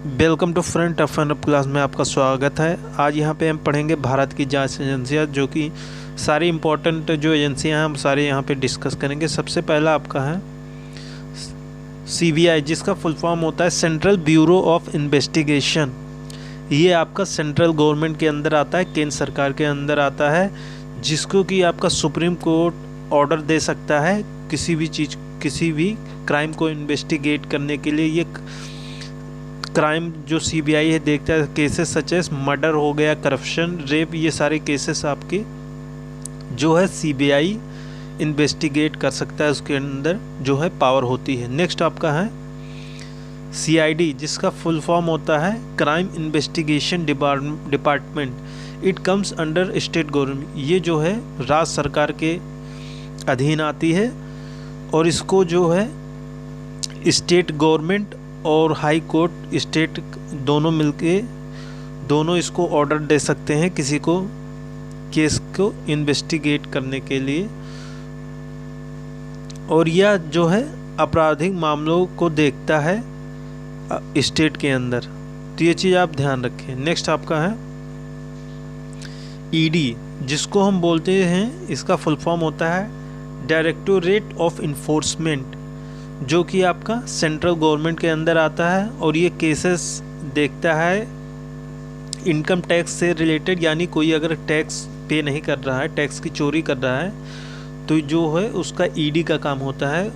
Welcome to front of end up class में आपका स्वागत है। आज यहाँ पे हम पढ़ेंगे भारत की जांच एजेंसियाँ, जो कि सारी इम्पोर्टेंट जो एजेंसियाँ हैं हम सारे यहाँ पे डिस्कस करेंगे। सबसे पहला आपका है CBI, जिसका फुल फॉर्म होता है सेंट्रल ब्यूरो ऑफ इन्वेस्टिगेशन। ये आपका सेंट्रल गवर्नमेंट के अंदर आता है, केंद्र सरकार के अंदर आता है, जिसको कि आपका सुप्रीम कोर्ट ऑर्डर दे सकता है किसी भी चीज़, किसी भी क्राइम को इन्वेस्टिगेट करने के लिए। ये क्राइम जो CBI है देखता है केसेस सच एस मर्डर हो गया, करप्शन, रेप, ये सारे केसेस आपके जो है CBI इन्वेस्टिगेट कर सकता है, उसके अंदर जो है पावर होती है। नेक्स्ट आपका है CID, जिसका फुल फॉर्म होता है crime investigation department. It comes under state government. ये जो है राज्य सरकार के अधीन आती है और इसको जो है स्टेट गवर्नमेंट और हाई कोर्ट स्टेट दोनों मिलके दोनों इसको ऑर्डर दे सकते हैं किसी को केस को इन्वेस्टिगेट करने के लिए, और यह जो है आपराधिक मामलों को देखता है स्टेट के अंदर। तो ये चीज़ आप ध्यान रखें। नेक्स्ट आपका है ED, जिसको हम बोलते हैं, इसका फुल फॉर्म होता है डायरेक्टोरेट ऑफ इन्फोर्समेंट, जो कि आपका सेंट्रल गवर्नमेंट के अंदर आता है और ये केसेस देखता है इनकम टैक्स से रिलेटेड। यानी कोई अगर टैक्स पे नहीं कर रहा है, टैक्स की चोरी कर रहा है, तो जो है उसका ED का काम होता है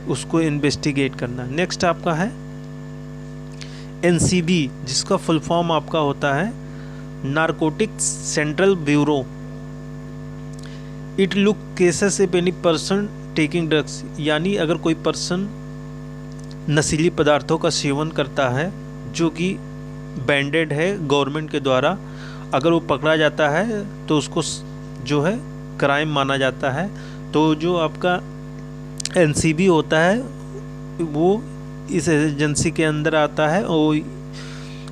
उसको इन्वेस्टिगेट करना। नेक्स्ट आपका है NCB, जिसका फुल फॉर्म आपका होता है narcotics central bureau. It look cases if any person taking drugs, यानी अगर कोई पर्सन नशीली पदार्थों का सेवन करता है जो कि बैंडेड है गवर्नमेंट के द्वारा, अगर वो पकड़ा जाता है तो उसको जो है क्राइम माना जाता है। तो जो आपका NCB होता है वो इस एजेंसी के अंदर आता है और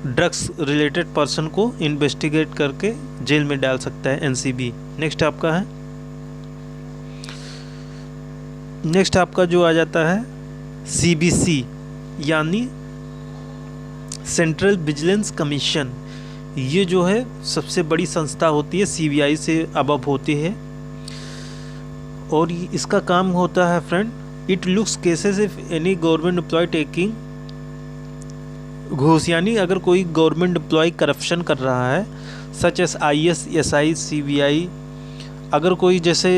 ड्रग्स रिलेटेड पर्सन को इन्वेस्टिगेट करके जेल में डाल सकता है NCB। नेक्स्ट आपका जो आ जाता है CBC, यानी सेंट्रल विजिलेंस कमीशन। ये जो है सबसे बड़ी संस्था होती है, CBI से अबव होती है, और इसका काम होता है friend, it looks cases if any government employ taking घूस, यानी अगर कोई गवर्नमेंट एम्प्लॉय करप्शन कर रहा है such as IS SI CBI, अगर कोई जैसे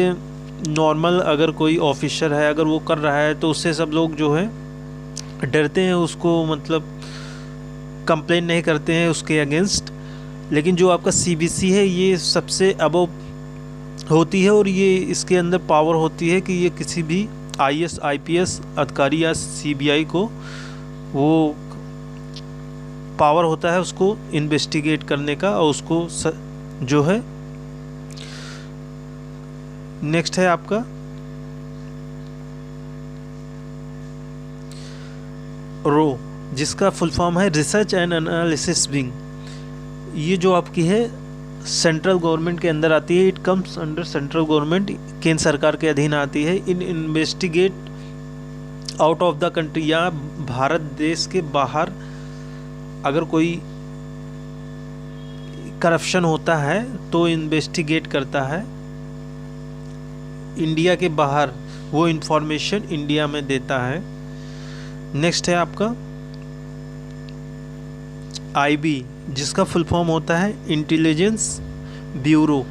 नॉर्मल अगर कोई ऑफिसर है अगर वो कर रहा है तो उससे सब लोग जो है डरते हैं, उसको मतलब कंप्लेन नहीं करते हैं उसके अगेंस्ट। लेकिन जो आपका CBC है ये सबसे अबव होती है और ये इसके अंदर पावर होती है कि ये किसी भी IS IPS अधिकारी या CBI को वो पावर होता है उसको इन्वेस्टिगेट करने का और उसको जो है। नेक्स्ट है आपका RO, जिसका फुल फॉर्म है रिसर्च एंड एनालिसिस विंग। ये जो आपकी है सेंट्रल गवर्नमेंट के अंदर आती है। It comes under central government, केंद्र सरकार के अधीन आती है। In investigate out of the country, या भारत देश के बाहर अगर कोई करप्शन होता है तो इन्वेस्टिगेट करता है। इंडिया के बाहर वो इंफॉर्मेशन इंडिया में देता है। नेक्स्ट है आपका IB, जिसका फुल फॉर्म होता है इंटेलिजेंस ब्यूरो।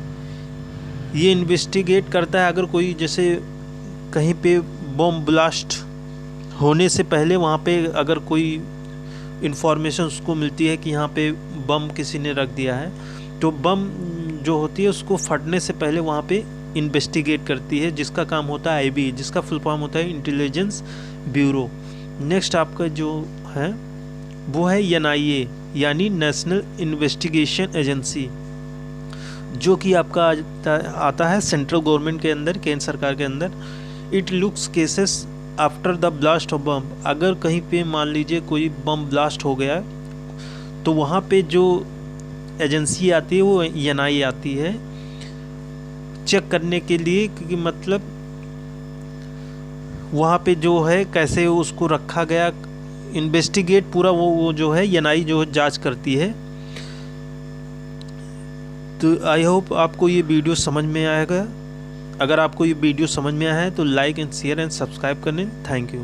ये इन्वेस्टिगेट करता है अगर कोई जैसे कहीं पे बम ब्लास्ट होने से पहले वहाँ पे अगर कोई इंफॉर्मेशन उसको मिलती है कि यहाँ पे बम किसी ने रख दिया है, तो बम जो होती है उसको फटने से पहले वहाँ पे इन्वेस्टिगेट करती है, जिसका काम होता है IB, जिसका फुल फॉर्म होता है इंटेलिजेंस ब्यूरो। नेक्स्ट आपका जो है वो है NIA, यानी नेशनल इन्वेस्टिगेशन एजेंसी, जो कि आपका आता है सेंट्रल गवर्नमेंट के अंदर, केंद्र सरकार के अंदर। It looks cases after the blast of bomb, अगर कहीं पे मान लीजिए कोई बम ब्लास्ट हो गया तो वहाँ पे जो एजेंसी आती है वो NIA आती है चेक करने के लिए, क्योंकि मतलब वहाँ पे जो है कैसे उसको रखा गया, इन्वेस्टिगेट पूरा वो जो है एनआई जो जांच करती है। तो आई होप आपको ये वीडियो समझ में आएगा। अगर आपको ये वीडियो समझ में आया है तो like and share and subscribe करने। Thank you.